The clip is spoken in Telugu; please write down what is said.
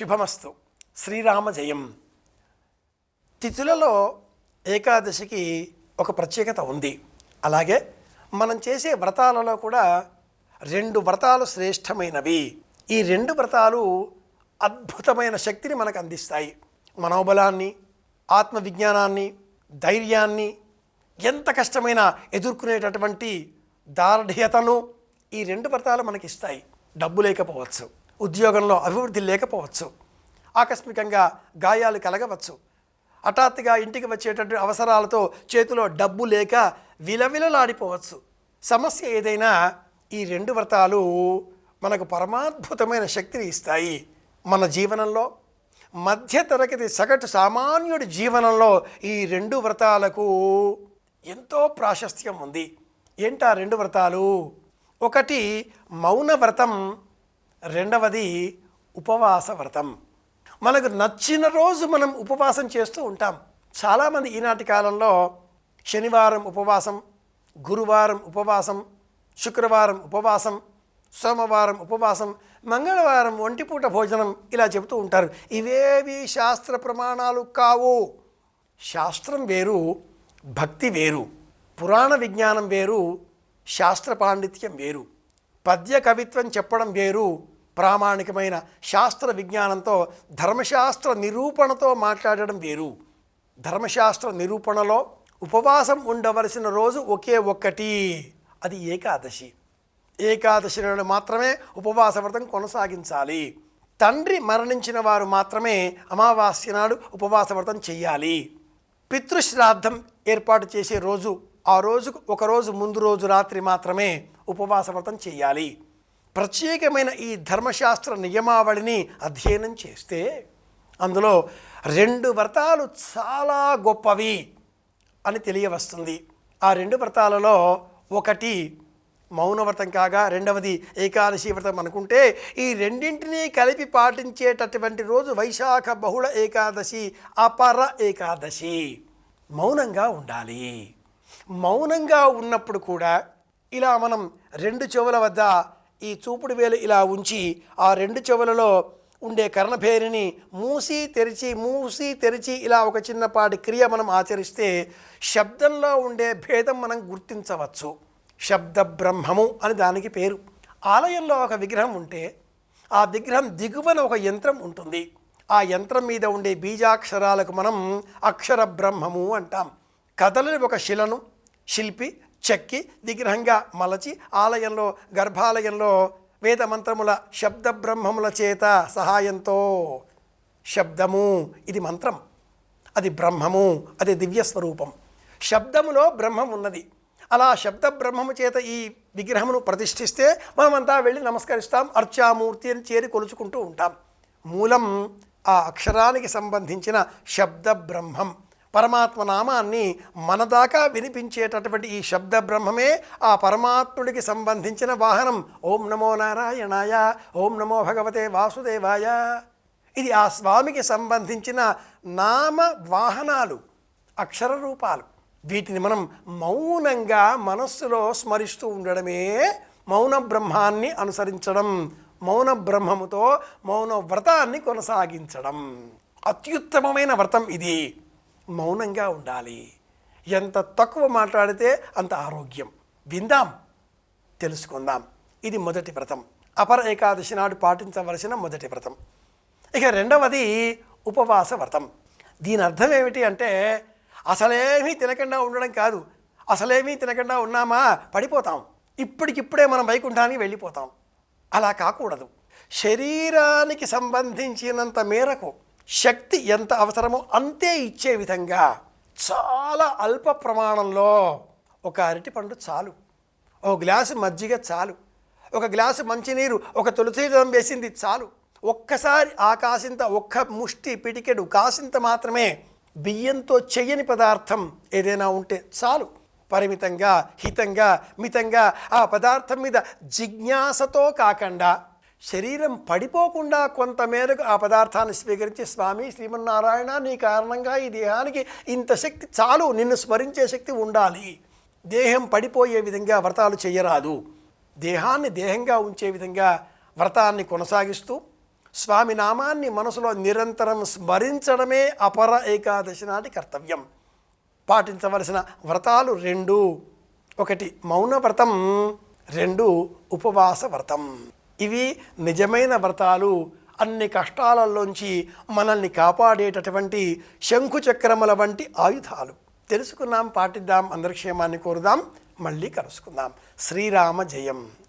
శుభమస్తు. శ్రీరామ జయం. తిథులలో ఏకాదశికి ఒక ప్రత్యేకత ఉంది. అలాగే మనం చేసే వ్రతాలలో కూడా 2 వ్రతాలు శ్రేష్టమైనవి. ఈ 2 వ్రతాలు అద్భుతమైన శక్తిని మనకు అందిస్తాయి. మనోబలాన్ని, ఆత్మవిజ్ఞానాన్ని, ధైర్యాన్ని, ఎంత కష్టమైనా ఎదుర్కొనేటటువంటి దార్ఢ్యతను ఈ 2 వ్రతాలు మనకిస్తాయి. డబ్బు లేకపోవచ్చు, ఉద్యోగంలో అభివృద్ధి లేకపోవచ్చు, ఆకస్మికంగా గాయాలు కలగవచ్చు, హఠాత్తుగా ఇంటికి వచ్చేటటువంటి అవసరాలతో చేతిలో డబ్బు లేక విలవిలలాడిపోవచ్చు. సమస్య ఏదైనా ఈ 2 వ్రతాలు మనకు పరమాద్భుతమైన శక్తిని ఇస్తాయి. మన జీవనంలో, మధ్యతరగతి సగటు సామాన్యుడి జీవనంలో ఈ 2 వ్రతాలకు ఎంతో ప్రాశస్త్యం ఉంది. ఏంటా 2 వ్రతాలు? ఒకటి మౌన వ్రతం, రెండవది ఉపవాస వ్రతం. మనకు నచ్చిన రోజు మనం ఉపవాసం చేస్తూ ఉంటాం. చాలామంది ఈనాటి కాలంలో శనివారం ఉపవాసం, గురువారం ఉపవాసం, శుక్రవారం ఉపవాసం, సోమవారం ఉపవాసం, మంగళవారం ఒంటిపూట భోజనం ఇలా చెబుతూ ఉంటారు. ఇవేవి శాస్త్ర ప్రమాణాలు కావు. శాస్త్రం వేరు, భక్తి వేరు, పురాణ విజ్ఞానం వేరు, శాస్త్ర పాండిత్యం వేరు, పద్య కవిత్వం చెప్పడం వేరు, ప్రామాణికమైన శాస్త్ర విజ్ఞానంతో ధర్మశాస్త్ర నిరూపణతో మాట్లాడడం వేరు. ధర్మశాస్త్ర నిరూపణలో ఉపవాసం ఉండవలసిన రోజు ఒకే ఒక్కటి, అది ఏకాదశి. ఏకాదశి నాడు మాత్రమే ఉపవాస వ్రతం కొనసాగించాలి. తండ్రి మరణించిన వారు మాత్రమే అమావాస్య నాడు ఉపవాస వ్రతం చెయ్యాలి. పితృశ్రాద్ధం ఏర్పాటు చేసే రోజు, ఆ రోజుకు ఒకరోజు ముందు రోజు రాత్రి మాత్రమే ఉపవాస వ్రతం చేయాలి. ప్రత్యేకమైన ఈ ధర్మశాస్త్ర నియమావళిని అధ్యయనం చేస్తే అందులో 2 వ్రతాలు చాలా గొప్పవి అని తెలియవస్తుంది. ఆ 2 వ్రతాలలో ఒకటి మౌనవ్రతం కాగా రెండవది ఏకాదశి వ్రతం అనుకుంటే, ఈ రెండింటినీ కలిపి పాటించేటటువంటి రోజు వైశాఖ బహుళ ఏకాదశి, అపర ఏకాదశి. మౌనంగా ఉండాలి. మౌనంగా ఉన్నప్పుడు కూడా ఇలా మనం 2 చెవుల వద్ద ఈ చూపుడు వేలు ఇలా ఉంచి ఆ 2 చెవులలో ఉండే కర్ణభేరిని మూసి తెరిచి ఇలా ఒక చిన్నపాటి క్రియ మనం ఆచరిస్తే శబ్దంలో ఉండే భేదం మనం గుర్తించవచ్చు. శబ్ద బ్రహ్మము అని దానికి పేరు. ఆలయంలో ఒక విగ్రహం ఉంటే ఆ విగ్రహం దిగువన ఒక యంత్రం ఉంటుంది. ఆ యంత్రం మీద ఉండే బీజాక్షరాలకు మనం అక్షర బ్రహ్మము అంటాం. కదలని ఒక శిలను శిల్పి చెక్కి విగ్రహంగా మలచి ఆలయంలో, గర్భాలయంలో వేదమంత్రముల శబ్ద బ్రహ్మముల చేత సహాయంతో, శబ్దము ఇది మంత్రం, అది బ్రహ్మము, అది దివ్యస్వరూపం. శబ్దములో బ్రహ్మం ఉన్నది. అలా శబ్ద బ్రహ్మము చేత ఈ విగ్రహమును ప్రతిష్ఠిస్తే మనమంతా వెళ్ళి నమస్కరిస్తాం, అర్చామూర్తి అని చేరి కొలుచుకుంటూ ఉంటాం. మూలం ఆ అక్షరానికి సంబంధించిన శబ్ద బ్రహ్మం. పరమాత్మ నామాన్ని మన దాకా వినిపించేటటువంటి ఈ శబ్ద బ్రహ్మమే ఆ పరమాత్ముడికి సంబంధించిన వాహనం. ఓం నమో నారాయణాయ, ఓం నమో భగవతే వాసుదేవాయ. ఇది ఆ స్వామికి సంబంధించిన నామ వాహనాలు, అక్షర రూపాలు. వీటిని మనం మౌనంగా మనస్సులో స్మరిస్తూ ఉండడమే మౌన బ్రహ్మాన్ని అనుసరించడం, మౌన బ్రహ్మముతో మౌన వ్రతాన్ని కొనసాగించడం. అత్యుత్తమమైన వ్రతం ఇది. మౌనంగా ఉండాలి. ఎంత తక్కువ మాట్లాడితే అంత ఆరోగ్యం. విందాం, తెలుసుకుందాం. ఇది మొదటి వ్రతం, అపర ఏకాదశి నాడు పాటించవలసిన మొదటి వ్రతం. ఇక రెండవది ఉపవాస వ్రతం. దీని అర్థం ఏమిటి అంటే అసలేమీ తినకుండా ఉండడం కాదు. అసలేమీ తినకుండా ఉన్నామా పడిపోతాం, ఇప్పటికిప్పుడే మనం వైకుంఠానికి వెళ్ళిపోతాం. అలా కాకూడదు. శరీరానికి సంబంధించినంత మేరకు శక్తి ఎంత అవసరమో అంతే ఇచ్చే విధంగా చాలా అల్ప ప్రమాణంలో ఒక అరటిపండు చాలు, ఒక గ్లాసు మజ్జిగ చాలు, ఒక గ్లాసు మంచినీరు, ఒక తులసి దళం వేసింది చాలు. ఒక్కసారి ఆ కాసింత, ఒక్క ముష్టి పిటికెడు కాసింత మాత్రమే బియ్యంతో చెయ్యని పదార్థం ఏదైనా ఉంటే చాలు. పరిమితంగా, హితంగా, మితంగా ఆ పదార్థం మీద జిజ్ఞాసతో కాకుండా శరీరం పడిపోకుండా కొంతమేరకు ఆ పదార్థాన్ని స్వీకరించి, స్వామి శ్రీమన్నారాయణ నీ కారణంగా ఈ దేహానికి ఇంత శక్తి చాలు, నిన్ను స్మరించే శక్తి ఉండాలి. దేహం పడిపోయే విధంగా వ్రతాలు చేయరాదు. దేహాన్ని దేహంగా ఉంచే విధంగా వ్రతాన్ని కొనసాగిస్తూ స్వామి నామాన్ని మనసులో నిరంతరం స్మరించడమే అపర ఏకాదశి నాటి కర్తవ్యం. పాటించవలసిన వ్రతాలు 2: 1 మౌన వ్రతం, 2 ఉపవాస వ్రతం. ఇవి నిజమైన వ్రతాలు. అన్ని కష్టాలలోంచి మనల్ని కాపాడేటటువంటి శంఖుచక్రముల వంటి ఆయుధాలు. తెలుసుకున్నాం, పాటిద్దాం, అందరి క్షేమాన్ని కోరుదాం. మళ్ళీ కలుసుకుందాం. శ్రీరామ జయం.